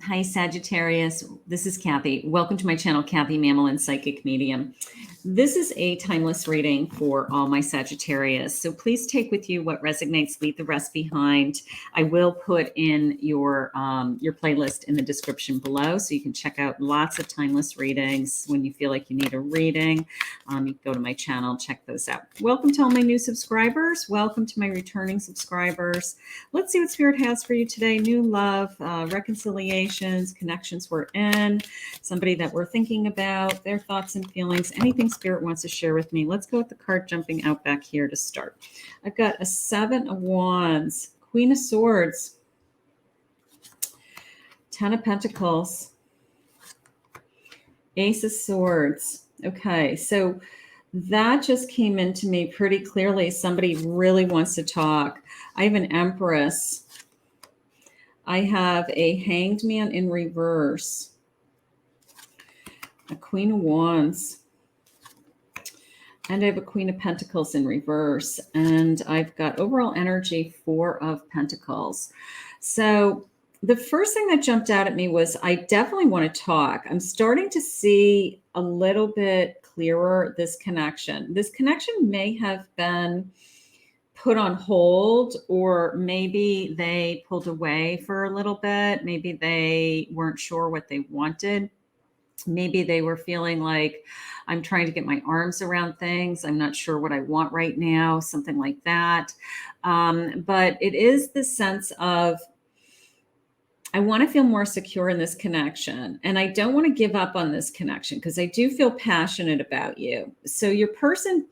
Hi, Sagittarius. This is Kathy. Welcome to my channel, Kathy Mamolen, Psychic Medium. This is a timeless reading for all my Sagittarius. So please take with you what resonates, leave the rest behind. I will put in your playlist in the description below, so you can check out lots of timeless readings. When you feel like you need a reading, you can go to my channel, check those out. Welcome to all my new subscribers. Welcome to my returning subscribers. Let's see what Spirit has for you today. New love, reconciliations, connections we're in, somebody that we're thinking about, their thoughts and feelings, anything Spirit wants to share with me. Let's go with the card jumping out back here to start. I've got a 7 of Wands, Queen of Swords, 10 of Pentacles, Ace of Swords. Okay, so that just came into me pretty clearly. Somebody really wants to talk. I have an Empress. I have a Hanged Man in reverse, a Queen of Wands, and I have a Queen of Pentacles in reverse, and I've got overall energy 4 of Pentacles. So the first thing that jumped out at me was I definitely want to talk. I'm starting to see a little bit clearer this connection. This connection may have been put on hold, or maybe they pulled away for a little bit. Maybe they weren't sure what they wanted. Maybe they were feeling like, I'm trying to get my arms around things. I'm not sure what I want right now, something like that. But it is the sense of, I want to feel more secure in this connection. And I don't want to give up on this connection because I do feel passionate about you. So your person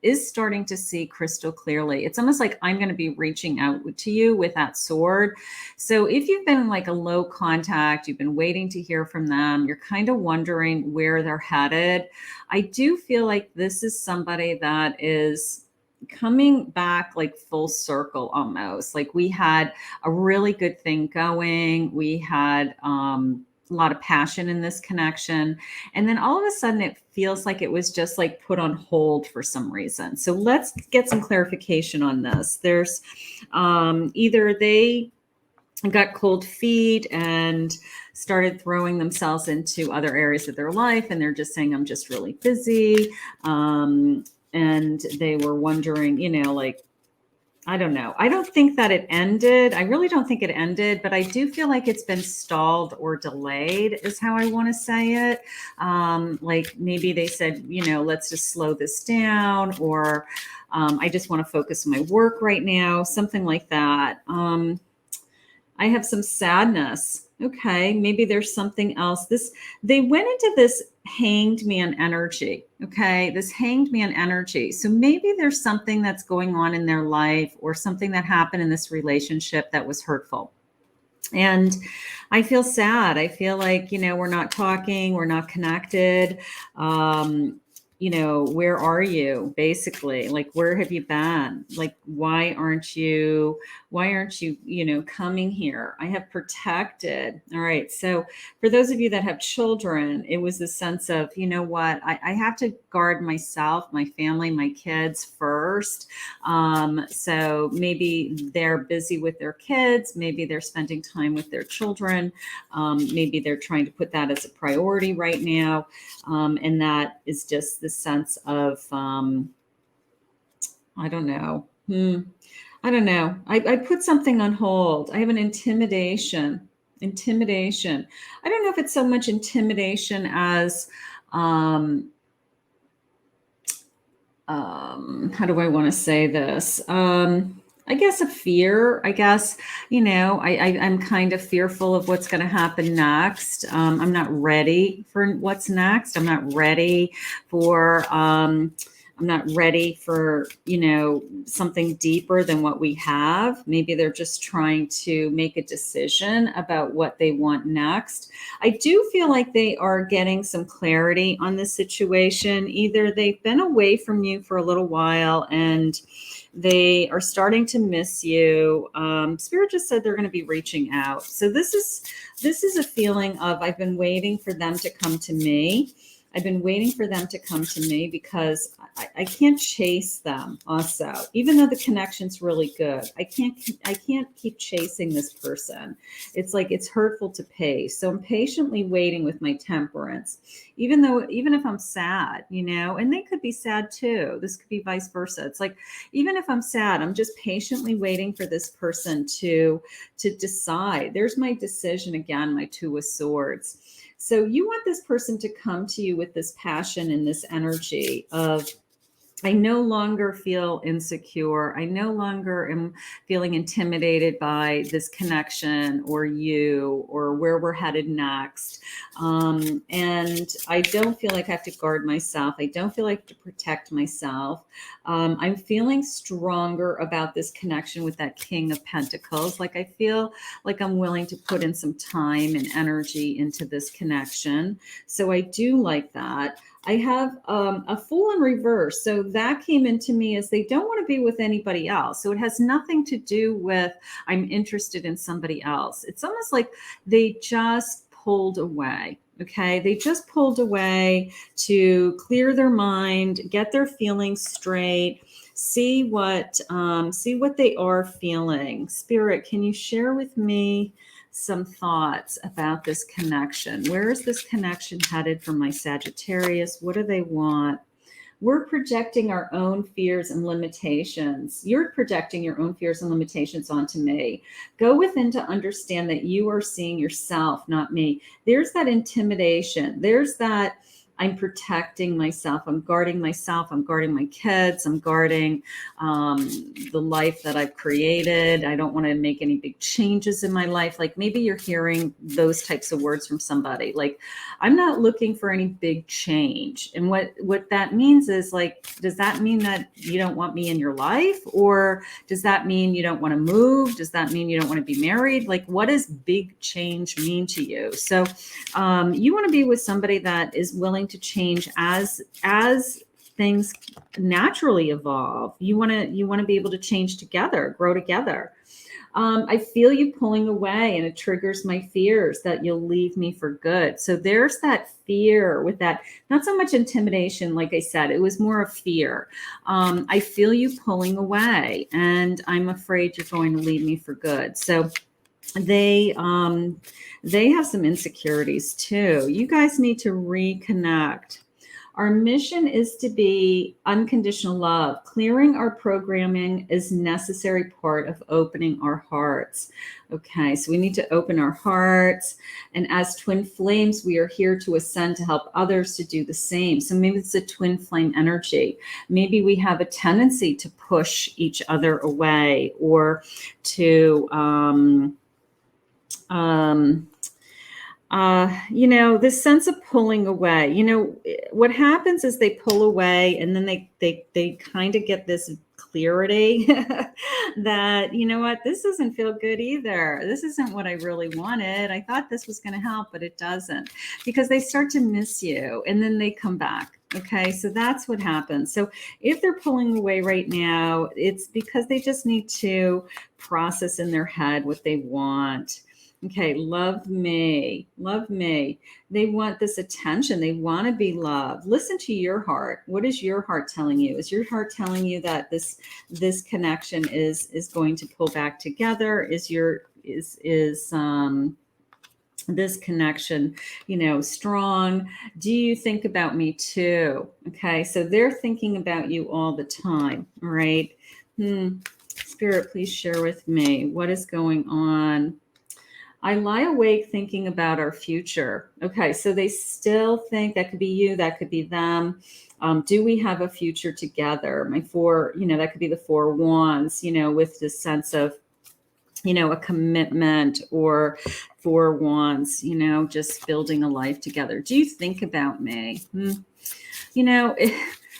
is starting to see crystal clearly. It's almost like I'm going to be reaching out to you with that sword. So if you've been in like a low contact, you've been waiting to hear from them, you're kind of wondering where they're headed. I do feel like this is somebody that is coming back like full circle almost. Like we had a really good thing going. We had a lot of passion in this connection. And then all of a sudden it feels like it was just like put on hold for some reason. So let's get some clarification on this. There's either they got cold feet and started throwing themselves into other areas of their life. And they're just saying, I'm just really busy. And they were wondering, like, I don't know. I don't think that it ended. I really don't think it ended, but I do feel like it's been stalled or delayed is how I want to say it. Like maybe they said, let's just slow this down, or I just want to focus on my work right now, something like that. I have some sadness. Okay, maybe there's something else. They went into this Hanged Man energy. Okay, this Hanged Man energy. So maybe there's something that's going on in their life, or something that happened in this relationship that was hurtful. And I feel sad. I feel like, we're not talking, we're not connected. Where are you? Basically, like, where have you been? Like, why aren't you, coming here? I have protected. All right. So for those of you that have children, it was the sense of, what, I have to guard myself, my family, my kids first. So maybe they're busy with their kids. Maybe they're spending time with their children. Maybe they're trying to put that as a priority right now. And that is just the sense of, I don't know. I don't know. I put something on hold. I have an intimidation. I don't know if it's so much intimidation as, how do I want to say this? I guess a fear. I guess, I'm kind of fearful of what's going to happen next. I'm not ready for what's next. I'm not ready for, something deeper than what we have. Maybe they're just trying to make a decision about what they want next. I do feel like they are getting some clarity on this situation. Either they've been away from you for a little while and they are starting to miss you. Spirit just said they're going to be reaching out. So this is a feeling of, I've been waiting for them to come to me. I've been waiting for them to come to me because I can't chase them also. Even though the connection's really good, I can't keep chasing this person. It's like it's hurtful to pace. So I'm patiently waiting with my temperance, even if I'm sad, and they could be sad too. This could be vice versa. It's like, even if I'm sad, I'm just patiently waiting for this person to decide. There's my decision again, my Two of Swords. So you want this person to come to you with this passion and this energy of, I no longer feel insecure. I no longer am feeling intimidated by this connection or you or where we're headed next. And I don't feel like I have to guard myself. I don't feel like I have to protect myself. I'm feeling stronger about this connection with that King of Pentacles. Like I feel like I'm willing to put in some time and energy into this connection. So I do like that. I have a Fool in reverse. So that came into me as they don't want to be with anybody else. So it has nothing to do with I'm interested in somebody else. It's almost like they just pulled away. Okay. They just pulled away to clear their mind, get their feelings straight, see what they are feeling. Spirit, can you share with me some thoughts about this connection? Where is this connection headed for my Sagittarius? What do they want? We're projecting our own fears and limitations. You're projecting your own fears and limitations onto me. Go within to understand that you are seeing yourself, not me. There's that intimidation. There's that I'm protecting myself. I'm guarding myself. I'm guarding my kids. I'm guarding the life that I've created. I don't want to make any big changes in my life. Like maybe you're hearing those types of words from somebody. Like, I'm not looking for any big change. And what that means is like, does that mean that you don't want me in your life? Or does that mean you don't want to move? Does that mean you don't want to be married? Like, what does big change mean to you? So you want to be with somebody that is willing to change as things naturally evolve. You want to be able to change together, grow together. I feel you pulling away, and it triggers my fears that you'll leave me for good. So there's that fear with that, not so much intimidation. Like I said, it was more of fear. I feel you pulling away, and I'm afraid you're going to leave me for good. So they have some insecurities too. You guys need to reconnect. Our mission is to be unconditional love. Clearing our programming is necessary part of opening our hearts. Okay, so we need to open our hearts. And as twin flames, we are here to ascend to help others to do the same. So maybe it's a twin flame energy. Maybe we have a tendency to push each other away or to this sense of pulling away. What happens is they pull away, and then they kind of get this clarity that, what, this doesn't feel good either. This isn't what I really wanted. I thought this was going to help, but it doesn't, because they start to miss you and then they come back. Okay, so that's what happens. So if they're pulling away right now, it's because they just need to process in their head what they want. Okay, love me. They want this attention. They want to be loved. Listen to your heart. What is your heart telling you? Is your heart telling you that this connection is going to pull back together? Is this connection, strong? Do you think about me too? Okay, so they're thinking about you all the time, all right? Spirit, please share with me what is going on. I lie awake thinking about our future. Okay, so they still think that could be you, that could be them. Do we have a future together? My four, that could be the Four Wands, with this sense of, a commitment, or Four Wands, just building a life together. Do you think about me?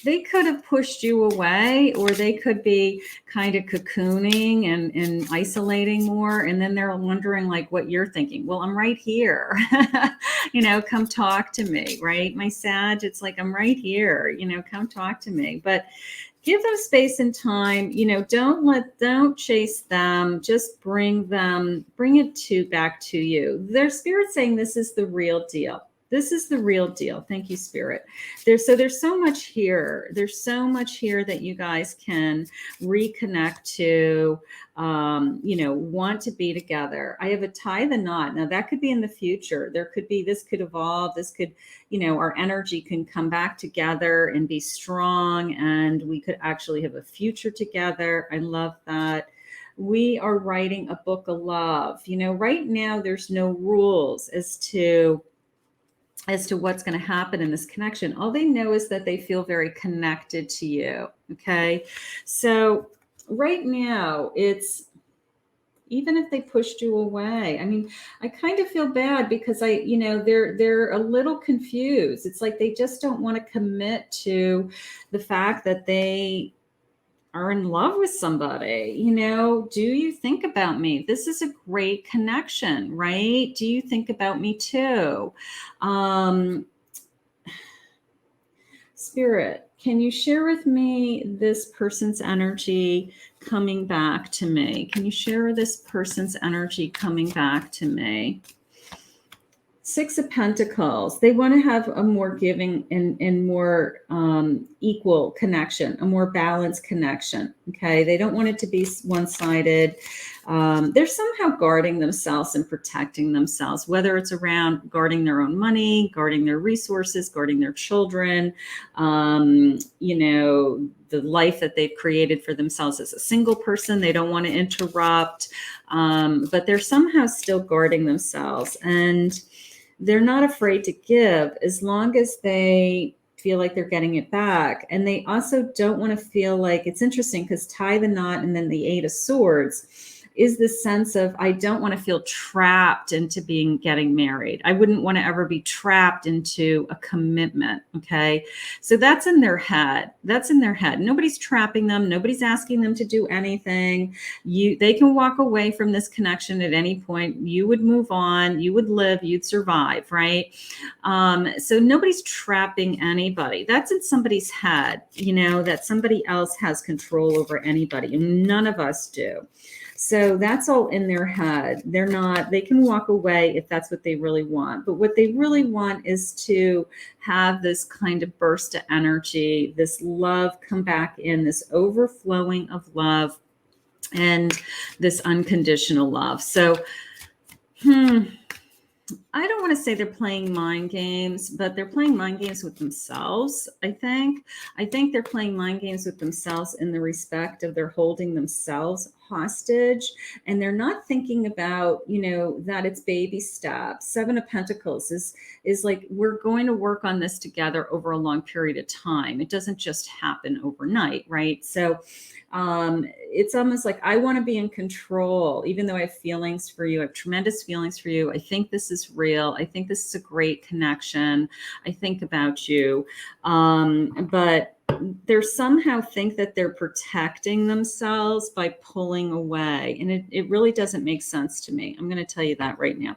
They could have pushed you away, or they could be kind of cocooning and isolating more. And then they're wondering like what you're thinking. Well, I'm right here. Come talk to me, right? My Sag, it's like, I'm right here, come talk to me. But give them space and time. Don't chase them. Just bring it back to you. Their spirit saying this is the real deal. This is the real deal. Thank you, Spirit. There's so much here. There's so much here that you guys can reconnect to, want to be together. I have a tie the knot. Now that could be in the future. This could evolve. This could, our energy can come back together and be strong, and we could actually have a future together. I love that. We are writing a book of love. Right now there's no rules as to what's going to happen in this connection. All they know is that they feel very connected to you. Okay. So right now it's, even if they pushed you away, I mean, I kind of feel bad because they're a little confused. It's like they just don't want to commit to the fact that they are in love with somebody. Do you think about me? This is a great connection, right? Do you think about me too? Spirit, can you share with me this person's energy coming back to me? Can you share this person's energy coming back to me? Six of Pentacles. They want to have a more giving and more equal connection, a more balanced connection. Okay. They don't want it to be one-sided. They're somehow guarding themselves and protecting themselves, whether it's around guarding their own money, guarding their resources, guarding their children, the life that they've created for themselves as a single person. They don't want to interrupt, but they're somehow still guarding themselves. And they're not afraid to give as long as they feel like they're getting it back. And they also don't want to feel like, it's interesting because tie the knot and then the Eight of Swords is this sense of, I don't want to feel trapped into getting married. I wouldn't want to ever be trapped into a commitment. Okay. So that's in their head. Nobody's trapping them. Nobody's asking them to do anything. They can walk away from this connection at any point. You would move on, you would live, you'd survive. Right. So nobody's trapping anybody. That's in somebody's head, that somebody else has control over anybody, and none of us do. So that's all in their head. They can walk away if that's what they really want. But what they really want is to have this kind of burst of energy, this love come back in, this overflowing of love, and this unconditional love. So, I don't want to say they're playing mind games, but they're playing mind games with themselves, I think. I think they're playing mind games with themselves in the respect of they're holding themselves hostage, and they're not thinking about, that it's baby steps. Seven of Pentacles is like, we're going to work on this together over a long period of time. It doesn't just happen overnight, right? So it's almost like I want to be in control, even though I have feelings for you. I have tremendous feelings for you. I think this is real. I think this is a great connection. I think about you. But they somehow think that they're protecting themselves by pulling away. And it really doesn't make sense to me. I'm going to tell you that right now.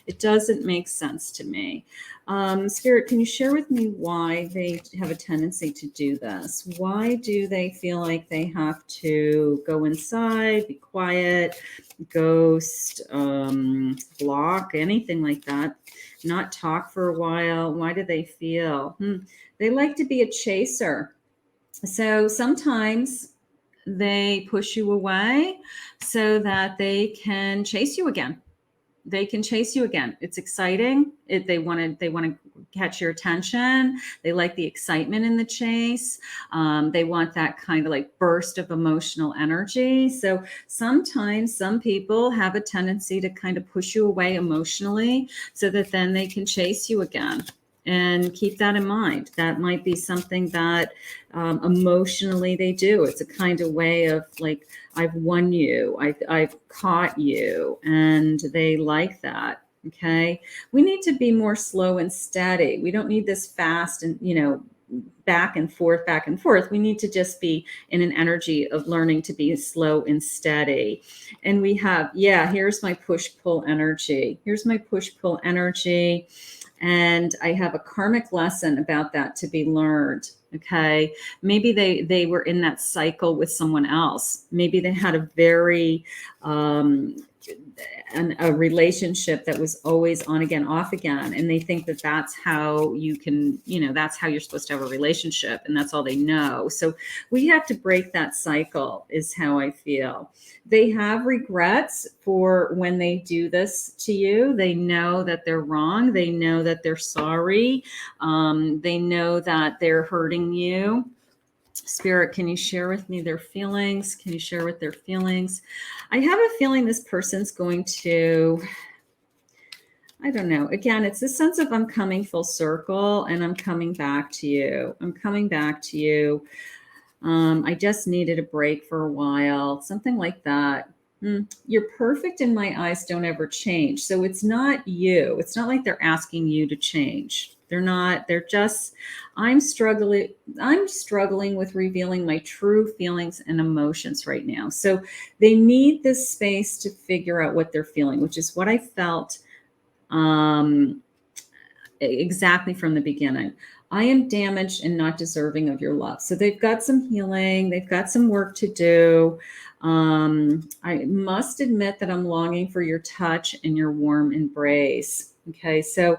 It doesn't make sense to me. Spirit, can you share with me why they have a tendency to do this? Why do they feel like they have to go inside, be quiet, ghost, block, anything like that, not talk for a while? Why do they feel? They like to be a chaser. So sometimes they push you away so that they can chase you again. It's exciting. They want to catch your attention. They like the excitement in the chase. They want that kind of like burst of emotional energy. So sometimes some people have a tendency to kind of push you away emotionally so that then they can chase you again. And keep that in mind. That might be something that emotionally they do. It's a kind of way of like, I've won you, I've caught you, and they like that. Okay. We need to be more slow and steady. We don't need this fast and, back and forth. We need to just be in an energy of learning to be slow and steady. And we have, here's my push-pull energy. And I have a karmic lesson about that to be learned. Okay. Maybe they were in that cycle with someone else. Maybe they had a very a relationship that was always on again, off again. And they think that that's how you can, that's how you're supposed to have a relationship. And that's all they know. So we have to break that cycle is how I feel. They have regrets for when they do this to you. They know that they're wrong. They know that they're sorry. They know that they're hurting you. Spirit, can you share with me their feelings? Can you share with their feelings? I have a feeling this person's going to, I don't know. Again, it's this sense of I'm coming full circle and I'm coming back to you. I'm coming back to you. I just needed a break for a while, something like that. You're perfect in my eyes, don't ever change. So it's not you. It's not like they're asking you to change. They're not, they're just, I'm struggling with revealing my true feelings and emotions right now. So they need this space to figure out what they're feeling, which is what I felt exactly from the beginning. I am damaged and not deserving of your love. So they've got some healing. They've got some work to do. I must admit that I'm longing for your touch and your warm embrace. Okay, so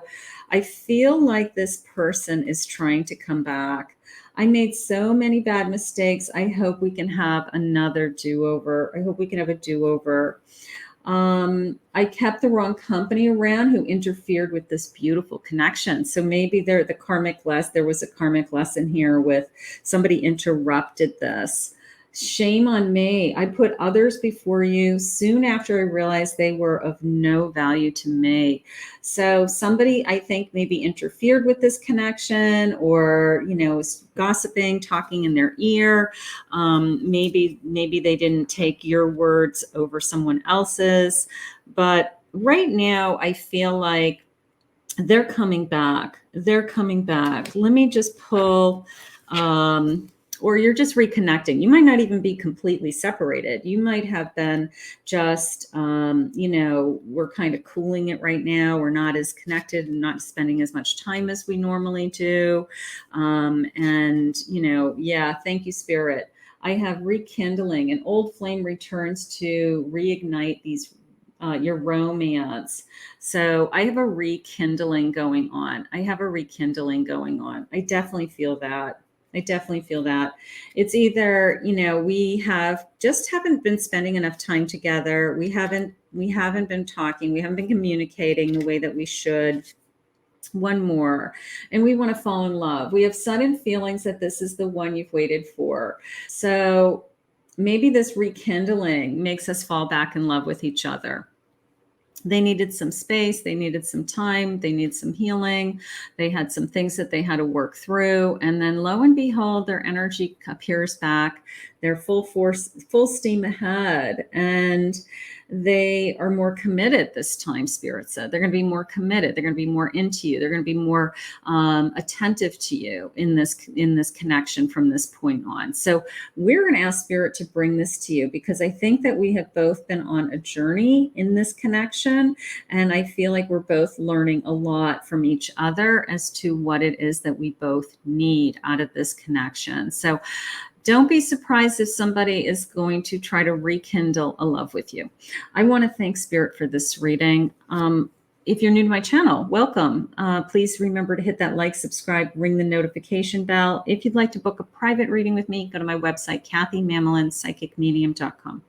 I feel like this person is trying to come back. I made so many bad mistakes. I hope we can have another do-over. I hope we can have a do-over. I kept the wrong company around who interfered with this beautiful connection. So maybe there was a karmic lesson here with somebody interrupted this. Shame on me. I put others before you soon after I realized they were of no value to me. So somebody, I think, maybe interfered with this connection or, was gossiping, talking in their ear. Maybe they didn't take your words over someone else's. But right now, I feel like they're coming back. They're coming back. Let me just pull... or you're just reconnecting. You might not even be completely separated. You might have been just, we're kind of cooling it right now. We're not as connected and not spending as much time as we normally do. Thank you, Spirit. I have rekindling. An old flame returns to reignite these your romance. So I have a rekindling going on. I definitely feel that. It's either, we haven't been spending enough time together. We haven't been talking. We haven't been communicating the way that we should. One more, and we want to fall in love. We have sudden feelings that this is the one you've waited for. So maybe this rekindling makes us fall back in love with each other. They needed some space. They needed some time. They need some healing. They had some things that they had to work through. And then lo and behold, their energy appears back. They're full steam ahead. And they are more committed this time, Spirit said. They're going to be more committed. They're going to be more into you. They're going to be more attentive to you in this connection from this point on. So we're going to ask Spirit to bring this to you because I think that we have both been on a journey in this connection. And I feel like we're both learning a lot from each other as to what it is that we both need out of this connection. So don't be surprised if somebody is going to try to rekindle a love with you. I want to thank Spirit for this reading. If you're new to my channel, welcome. Please remember to hit that like, subscribe, ring the notification bell. If you'd like to book a private reading with me, go to my website, KathyMamolen, psychicmedium.com.